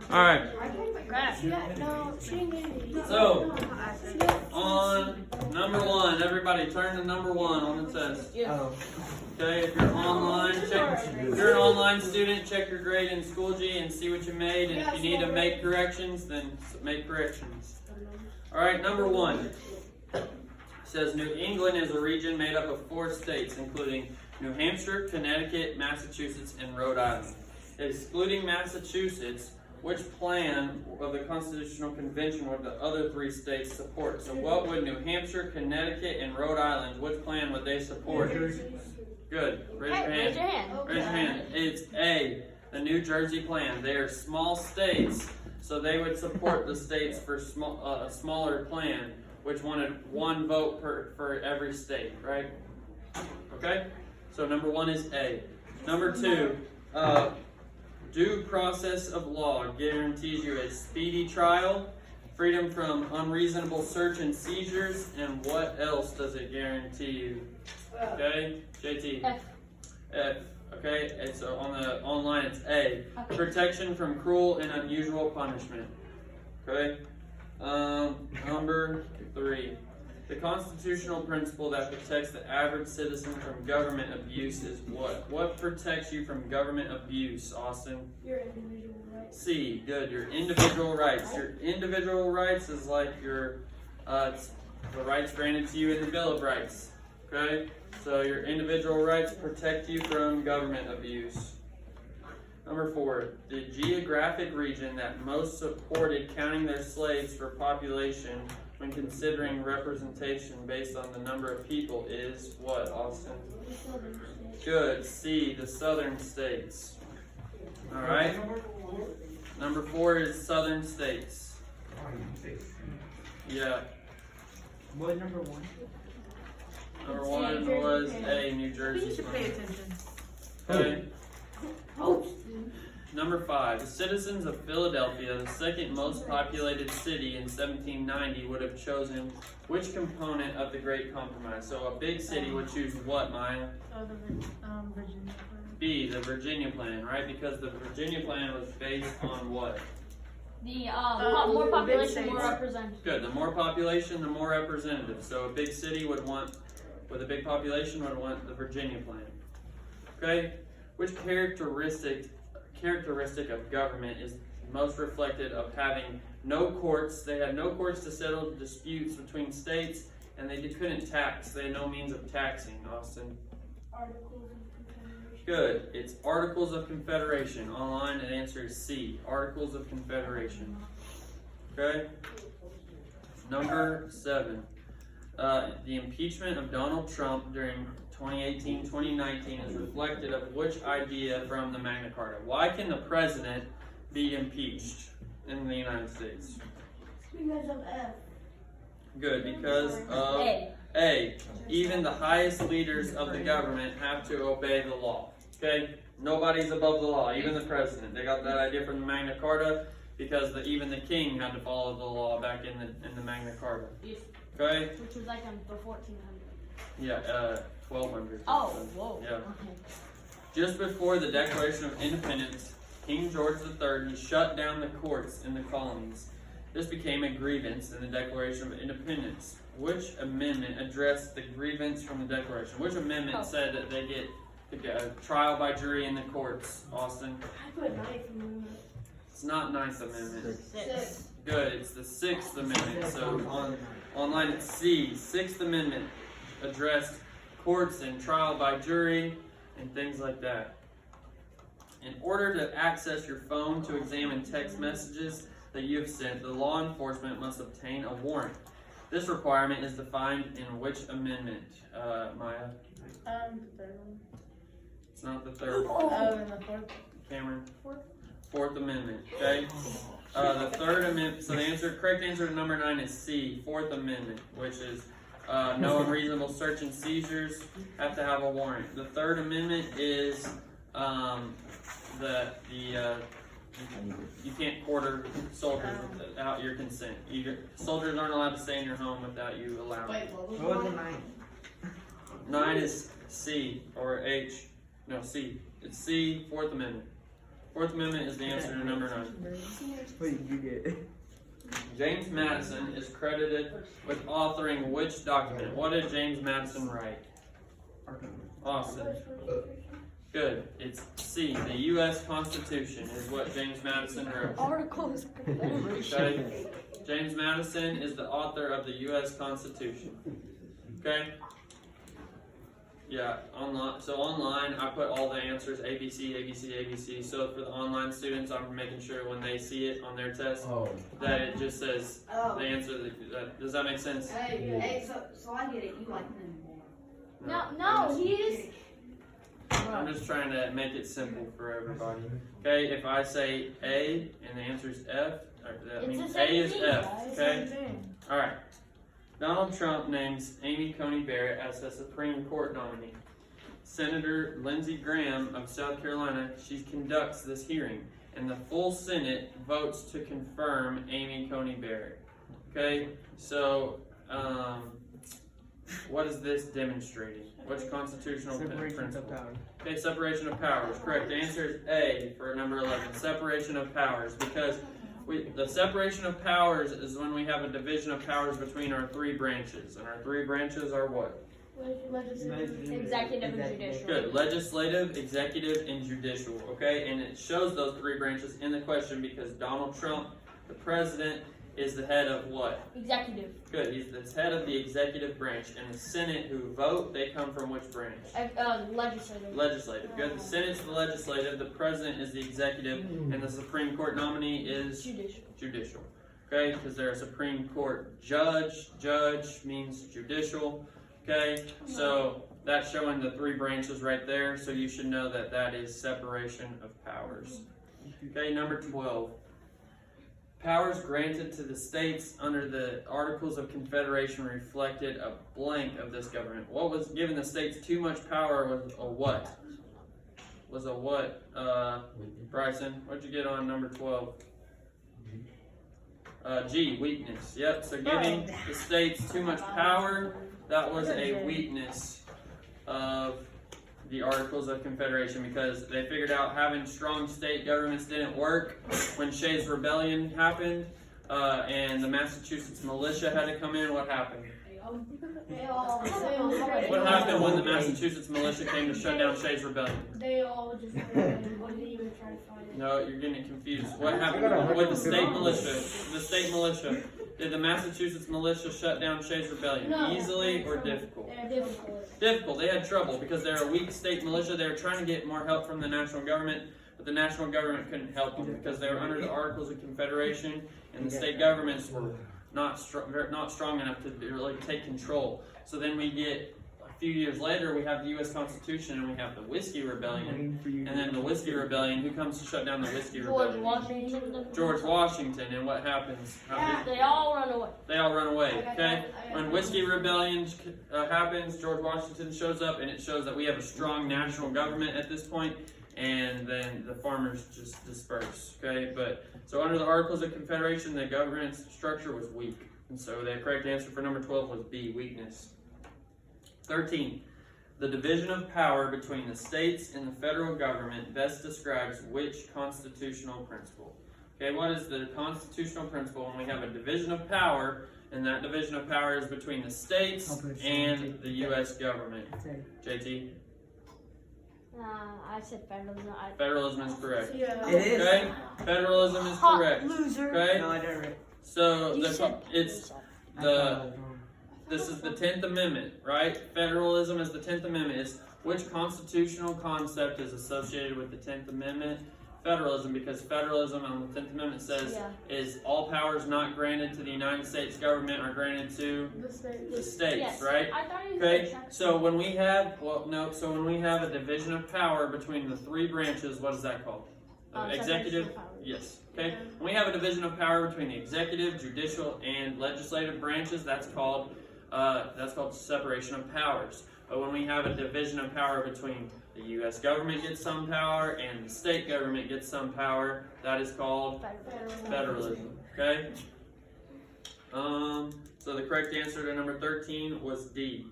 Alright. No, she didn't get it. So, on number one, everybody turn to number one on the test. Okay, if you're online, if you're an online student, check your grade in Schoology and see what you made. And if you need to make corrections, then make corrections. Alright, number one. It says New England is a region made up of 4 states, including New Hampshire, Connecticut, Massachusetts, and Rhode Island. Excluding Massachusetts, which plan of the Constitutional Convention would the other 3 states support? So what would New Hampshire, Connecticut, and Rhode Island, which plan would they support? Good. Raise your hand. Raise your hand. It's A, the New Jersey plan. They are small states, so they would support the states for a smaller plan, which wanted 1 vote for every state, right? Okay? So number 1 is A. Number 2, due process of law guarantees you a speedy trial, freedom from unreasonable search and seizures, and what else does it guarantee you? Okay, JT. F. Okay, and so on the online it's A. Protection from cruel and unusual punishment. Okay. Number 3. The constitutional principle that protects the average citizen from government abuse is what? What protects you from government abuse, Austin? Your individual rights. C. Good. Your individual rights. Your individual rights is like your the rights granted to you in the Bill of Rights. Okay? So your individual rights protect you from government abuse. Number 4, the geographic region that most supported counting their slaves for population when considering representation based on the number of people is what, Austin? Good. C, the southern states. Alright. Number 4 is southern states. Yeah. What number 1? Number 1 was A, New Jersey. You should pay attention. Okay. Number 5, the citizens of Philadelphia, the second most populated city in 1790, would have chosen which component of the Great Compromise? So a big city would choose what, Maya? Oh, the Virginia plan. B, the Virginia plan, right? Because the Virginia plan was based on what? The more population, more representative. Good, the more population, the more representative. So a big city would want, with a big population, would want the Virginia plan. Okay? Which characteristic of government is most reflected of having no courts? They had no courts to settle disputes between states, and they couldn't tax. They had no means of taxing, Austin. Articles of Confederation. Good. It's Articles of Confederation. Online, the answer is C. Articles of Confederation. Okay? Number 7. The impeachment of Donald Trump during 2018-2019 is reflected of which idea from the Magna Carta? Why can the president be impeached in the United States? Because of F. Good, because of A. Even the highest leaders of the government have to obey the law. Okay? Nobody's above the law, even the president. They got that idea from the Magna Carta because even the king had to follow the law back in the Magna Carta. Okay? Which was like the 1400. Yeah, 1200. Oh, whoa. Yeah. Okay. Just before the Declaration of Independence, King George III, he shut down the courts in the colonies. This became a grievance in the Declaration of Independence. Which amendment addressed the grievance from the Declaration? Which amendment said that they get a trial by jury in the courts, Austin? I put 9th Amendment. It's not 9th Amendment. 6. Good, it's the 6th Amendment. So online it's C. 6th Amendment addressed courts and trial by jury and things like that. In order to access your phone to examine text messages that you have sent, the law enforcement must obtain a warrant. This requirement is defined in which amendment, Maya? The 3rd one. It's not the 3rd. Oh, and the 4th. Cameron? 4th Amendment, okay? The 3rd Amendment, so the correct answer to number 9 is C, 4th Amendment, which is no unreasonable search and seizures, have to have a warrant. The 3rd Amendment is you can't quarter soldiers without your consent. Soldiers aren't allowed to stay in your home without you allowing it. What was the 9? 9 is C or H. No, C. It's C, 4th Amendment. Fourth Amendment is the answer to number 9. What did you get? James Madison is credited with authoring which document? What did James Madison write? Awesome. Good. It's C. The U.S. Constitution is what James Madison wrote. Articles. Okay? James Madison is the author of the U.S. Constitution. Okay? Yeah, online. So online, I put all the answers ABC, ABC, ABC. So for the online students, I'm making sure when they see it on their test that it just says the answer. Does that make sense? Hey, so I get it. You like them more. No, he is. I'm just trying to make it simple for everybody. Okay, if I say A and the answer is F, that It's means the A same is thing, F. guys. Okay? Alright. Donald Trump names Amy Coney Barrett as a Supreme Court nominee. Senator Lindsey Graham of South Carolina, she conducts this hearing, and the full Senate votes to confirm Amy Coney Barrett. Okay, so what is this demonstrating? Which constitutional Separation of principle? powers. Okay, separation of powers. Correct. The answer is A for number 11. Separation of powers, because the separation of powers is when we have a division of powers between our 3 branches, and our 3 branches are what? Executive and judicial. Good. Legislative, executive, and judicial. Okay, and it shows those 3 branches in the question because Donald Trump, the president, is the head of what? Executive. Good. He's the head of the executive branch, and the Senate who vote, they come from which branch? Legislative. Legislative. Good. The Senate's the legislative, the president is the executive, and the Supreme Court nominee is Judicial. judicial. Okay, because they're a Supreme Court judge. Judge means judicial. Okay, so that's showing the 3 branches right there, so you should know that that is separation of powers. Okay, number 12. Powers granted to the states under the Articles of Confederation reflected a blank of this government. What was giving the states too much power was a what? Was a what, Bryson? What'd you get on number 12? G, weakness. Yep, so giving the states too much power, that was a weakness of the Articles of Confederation because they figured out having strong state governments didn't work when Shays' Rebellion happened and the Massachusetts militia had to come in. What happened? What happened when the Massachusetts militia came to shut down Shays' Rebellion? They all just wouldn't even try to fight it. No, you're getting it confused. What happened with the state militia? The state militia. Did the Massachusetts militia shut down Shays' Rebellion? No. Easily or difficult? They're difficult. Difficult. They had trouble because they're a weak state militia. They were trying to get more help from the national government, but the national government couldn't help them because they were under the Articles of Confederation, and the state governments were not strong enough to really take control. So then we get a few years later, we have the U.S. Constitution, and we have the Whiskey Rebellion, and then the Whiskey Rebellion. Who comes to shut down the Whiskey George Rebellion? Washington. George Washington. And what happens? They all run away. They all run away, okay? When Whiskey Rebellion happens, George Washington shows up, and it shows that we have a strong national government at this point, and then the farmers just disperse, okay? But so under the Articles of Confederation, the government structure was weak, and so the correct answer for number 12 was B, weakness. 13. The division of power between the states and the federal government best describes which constitutional principle? Okay, what is the constitutional principle when we have a division of power, and that division of power is between the states and the U.S. government? JT? I said federalism. Federalism is correct. Yeah. It is. Okay? Federalism is correct. Loser. Okay? No, I didn't. So You said it's I the thought I was wrong. this is the 10th Amendment, right? Federalism is the 10th Amendment. It's which constitutional concept is associated with the 10th Amendment? Federalism, because federalism on the 10th Amendment says is all powers not granted to the United States government are granted to the states, Yes. right? I thought you Okay, said so when we have, so when we have a division of power between the 3 branches, what is that called? Executive? separation of powers. Yes. Okay. When we have a division of power between the executive, judicial, and legislative branches, that's called separation of powers. But when we have a division of power between the U.S. government gets some power and the state government gets some power, that is called federalism. Okay. So the correct answer to number 13 was D.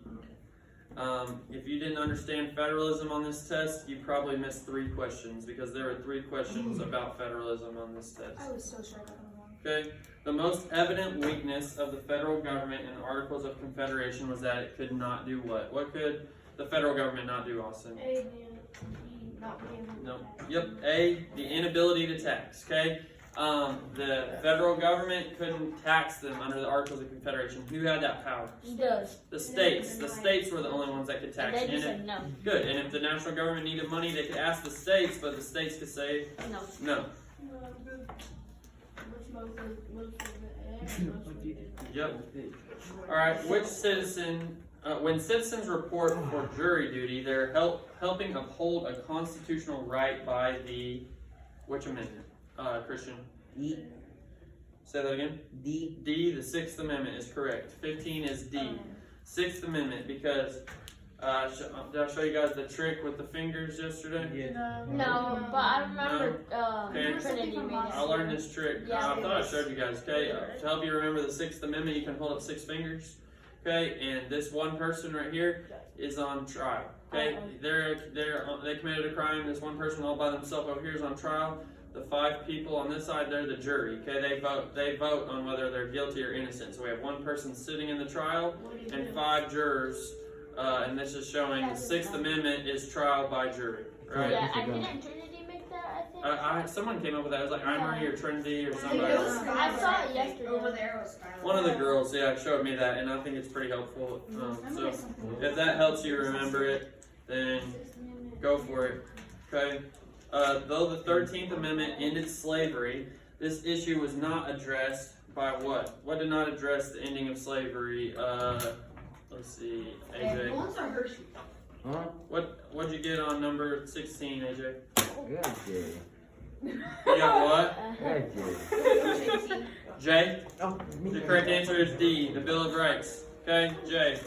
If you didn't understand federalism on this test, you probably missed 3 questions because there were 3 questions about federalism on this test. I was so sure I got them wrong. Okay, the most evident weakness of the federal government in the Articles of Confederation was that it could not do what? What could the federal government not do, Austin? A, B, not being able to No. tax. Yep, A, the inability to tax, okay? The federal government couldn't tax them under the Articles of Confederation. Who had that power? He does. The states. The states were the only ones that could And tax. they just And said no. if, good, and if the national government needed money, they could ask the states, but the states could say No. no. Most of it, most of it. Yep. Alright, which citizen, when citizens report for jury duty, they're helping uphold a constitutional right by the, which amendment, Christian? D. Say that again? D. D, the 6th Amendment is correct. 15 is D. 6th Amendment, because, did I show you guys the trick with the fingers yesterday? Yeah. No, but I remember Okay. Trinity made it. I learned this trick. Yeah. I thought I showed you guys. Okay, to help you remember the 6th Amendment, you can hold up 6 fingers. Okay, and this one person right here is on trial. Okay, they committed a crime. This one person all by themselves over here is on trial. The 5 people on this side, they're the jury. Okay, they vote on whether they're guilty or innocent. So we have 1 person sitting in the trial and 5 jurors. And this is showing the 6th Amendment is trial by jury. Right? Yeah, I didn't Trinity make that, I think. Someone came up with that. It was like Emery or Trinity or somebody. I saw it yesterday. Over there was Skylar. One of the girls, yeah, showed me that, and I think it's pretty helpful. So if that helps you remember it, then go for it. Okay. Though the 13th Amendment ended slavery, this issue was not addressed by what? What did not address the ending of slavery? Let's see, AJ. Once I heard you. Huh? What'd you get on number 16, AJ? I got J. You got what? I got J. J? Oh, me. The correct answer is D, the Bill of Rights. Okay, J.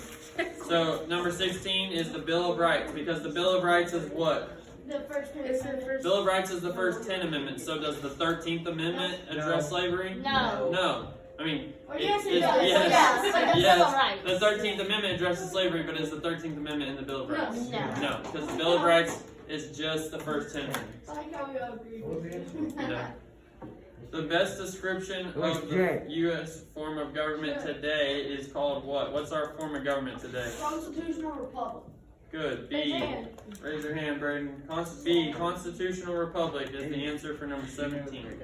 So number 16 is the Bill of Rights, because the Bill of Rights is what? The first one. It's the first. Bill of Rights is the first 10 amendments. So does the 13th Amendment address slavery? No. No. I mean, Or yes, it it's- does. yes, Yeah, it's like the Bill of Rights. The 13th Amendment addresses slavery, but is the 13th Amendment in the Bill of No. Rights? No. No, because the Bill of Rights is just the first 10 amendments. I like how we all agree. Yeah. The best description What's of the J? U.S. form of government today is called what? What's our form of government today? Constitutional republic. Good. B. Raise your hand. Raise your hand, Braden. B. Constitutional Republic is the answer for number 17.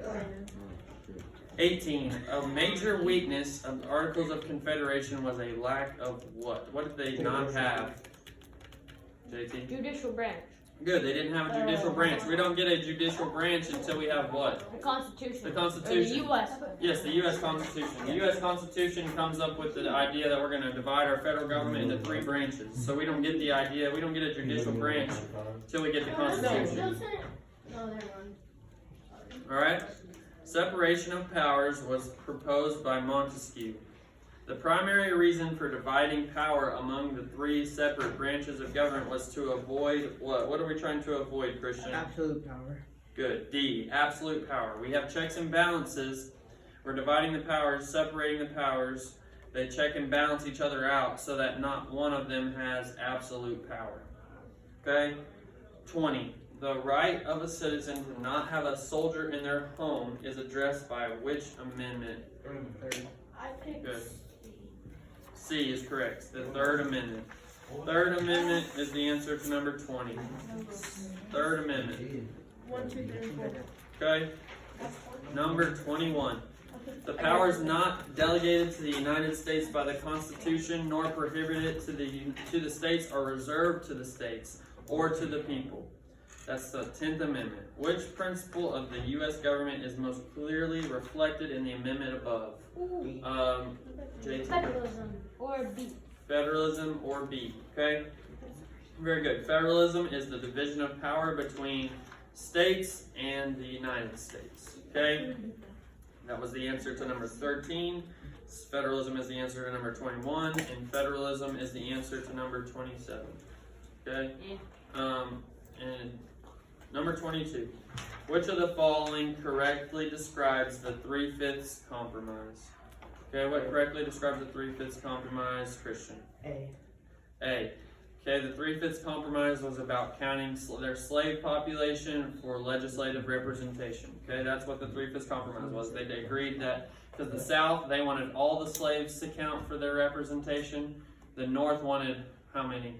18. A major weakness of the Articles of Confederation was a lack of what? What did they not have? JT? Judicial branch. Good. They didn't have a judicial branch. We don't get a judicial branch until we have what? The Constitution. The Or Constitution. the U.S. Yes, the U.S. Constitution. The U.S. Constitution comes up with the idea that we're going to divide our federal government into 3 branches. So we don't get the idea, we don't get a judicial branch until we get the Constitution. No, never mind. Alright? Separation of powers was proposed by Montesquieu. The primary reason for dividing power among the 3 separate branches of government was to avoid what? What are we trying to avoid, Christian? Absolute power. Good. D. Absolute power. We have checks and balances. We're dividing the powers, separating the powers. They check and balance each other out so that not one of them has absolute power. Okay? 20. The right of a citizen to not have a soldier in their home is addressed by which amendment? I picked Good. C. C is correct. The 3rd Amendment. 3rd Amendment is the answer to number 20. 3rd Amendment. 1, 2, 3, 4. Okay? Number 21. The powers not delegated to the United States by the Constitution nor prohibited to the states are reserved to the states or to the people. That's the 10th Amendment. Which principle of the U.S. government is most clearly reflected in the amendment above? JT. Federalism. Or B. Federalism or B. Okay? Very good. Federalism is the division of power between states and the United States. Okay? That was the answer to number 13. Federalism is the answer to number 21. And federalism is the answer to number 27. Okay? And number 22. Which of the following correctly describes the 3/5 compromise? Okay, what correctly describes the 3/5 compromise, Christian? A. A. Okay, the 3/5 compromise was about counting their slave population for legislative representation. Okay, that's what the 3/5 compromise was. They agreed that because the South, they wanted all the slaves to count for their representation. The North wanted how many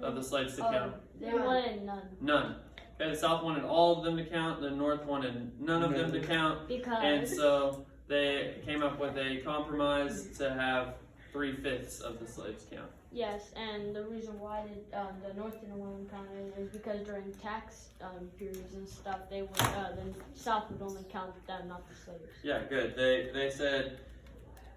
of the slaves to count? They wanted none. None. Okay, the South wanted all of them to count. The North wanted none of them to count. And Because so they came up with a compromise to have 3/5 of the slaves count. yes, and the reason why the North didn't want them counted is because during tax periods and stuff, they would the South would only count them, not the slaves. Yeah, good. They said,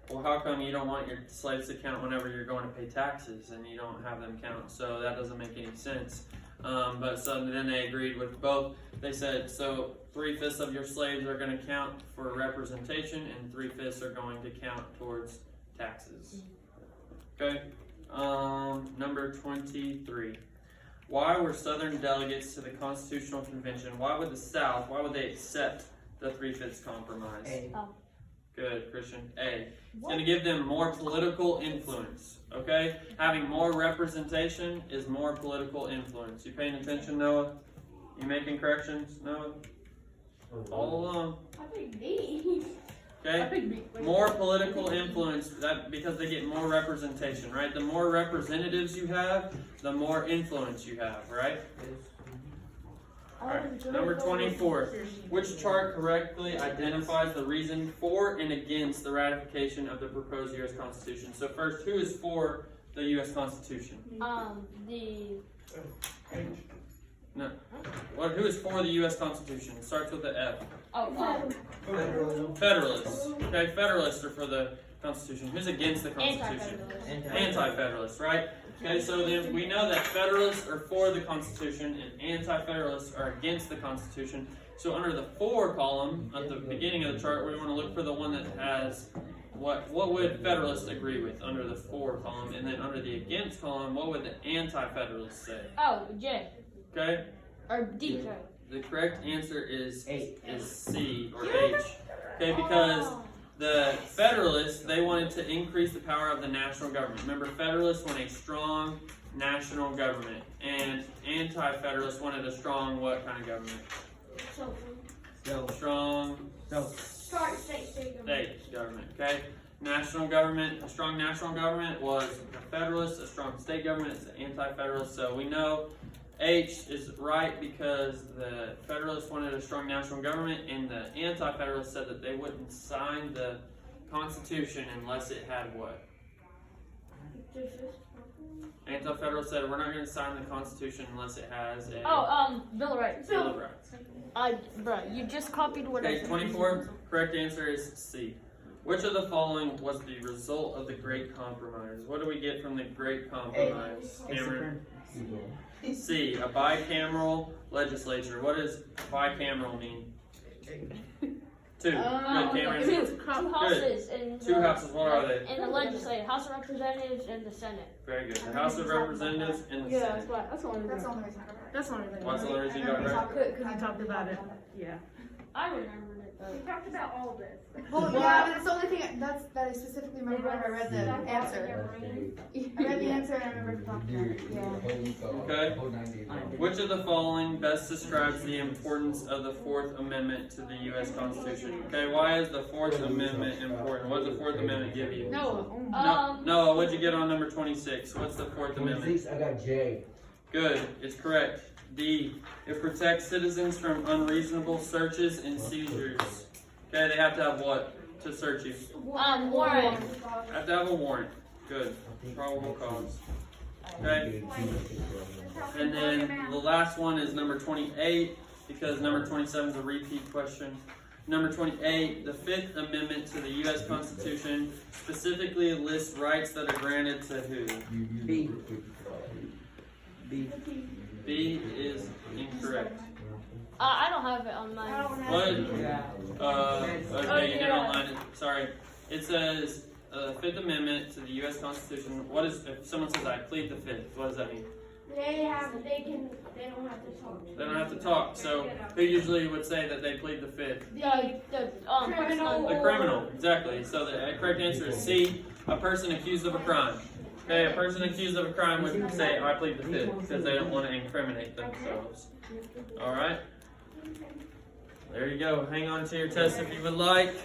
well, how come you don't want your slaves to count whenever you're going to pay taxes and you don't have them count? So that doesn't make any sense. But so then they agreed with both. They said, so 3/5 of your slaves are going to count for representation and 3/5 are going to count towards taxes. Okay. Number 23. Why were Southern delegates to the Constitutional Convention? Why would the South, why would they accept the 3/5 compromise? A. Good, Christian. A. It's going to give them more political influence. Okay? Having more representation is more political influence. You paying attention, Noah? You making corrections, Noah? All along. I picked B. Okay? More political influence because they get more representation, right? The more representatives you have, the more influence you have, right? Alright, number 24. Which chart correctly identifies the reason for and against the ratification of the proposed U.S. Constitution? So first, who is for the U.S. Constitution? Who is for the U.S. Constitution? It starts with the F. Federalists. Okay, Federalists are for the Constitution. Who's against the Constitution? Anti-Federalists, right? Okay, so then we know that Federalists are for the Constitution and Anti-Federalists are against the Constitution. So under the for column at the beginning of the chart, we want to look for the one that has what would Federalists agree with under the for column, and then under the against column, what would the Anti-Federalists say? J. Okay? Or D, sorry. The correct answer is C or Oh. H. Okay, because the Federalists, they wanted to increase the power of the national government. Remember, Federalists want a strong national government, and Anti-Federalists wanted a strong what kind of government? Strong state government. Okay, national government. A strong national government was the Federalists. A strong state government is the Anti-Federalists. So we know H is right because the Federalists wanted a strong national government, and the Anti-Federalists said that they wouldn't sign the Constitution unless it had what? Anti-Federalists said we're not going to sign the Constitution unless it has a Bill of Rights. Bill of Rights. Bruh, you just copied what I Okay, said. 24. Correct answer is C. Which of the following was the result of the Great Compromise? What do we get from the Great Compromise? Cameron? C. A bicameral legislature. What does bicameral mean? Two. Good, Cameron. Two houses in Two houses. What are they? in the legislature, House of Representatives and the Senate. Very good. The House of Representatives and the Senate. That's the only reason. That's the only reason. What's the only reason you got it right? Because we talked about it. Yeah. I remembered it though. We talked about all of this. Well, yeah, but it's the only thing that I specifically remember when I read the answer. I read the answer and I remember talking about it. Yeah. Okay. Which of the following best describes the importance of the Fourth Amendment to the U.S. Constitution? Okay, why is the Fourth Amendment important? What does the Fourth Amendment give you? No, what'd you get on number 26? What's the Fourth Amendment? I got J. Good, it's correct. D, it protects citizens from unreasonable searches and seizures. Okay, they have to have what to search you? Warrant. Have to have a warrant. Good, probable cause. Okay, and then the last one is number 28 because number 27 is a repeat question. Number 28, the Fifth Amendment to the U.S. Constitution specifically lists rights that are granted to who? B. B. B is incorrect. I don't have it on mine. What? Okay, you get online. Sorry. It says Fifth Amendment to the U.S. Constitution. What is if someone says I plead the Fifth? What does that mean? They don't have to talk. They don't have to talk. So who usually would say that they plead the Fifth? The criminal. The criminal. Exactly. So the correct answer is C. A person accused of a crime. Okay, a person accused of a crime would say, I plead the fifth, because they don't want to incriminate themselves. Alright? There you go. Hang on to your test if you would like.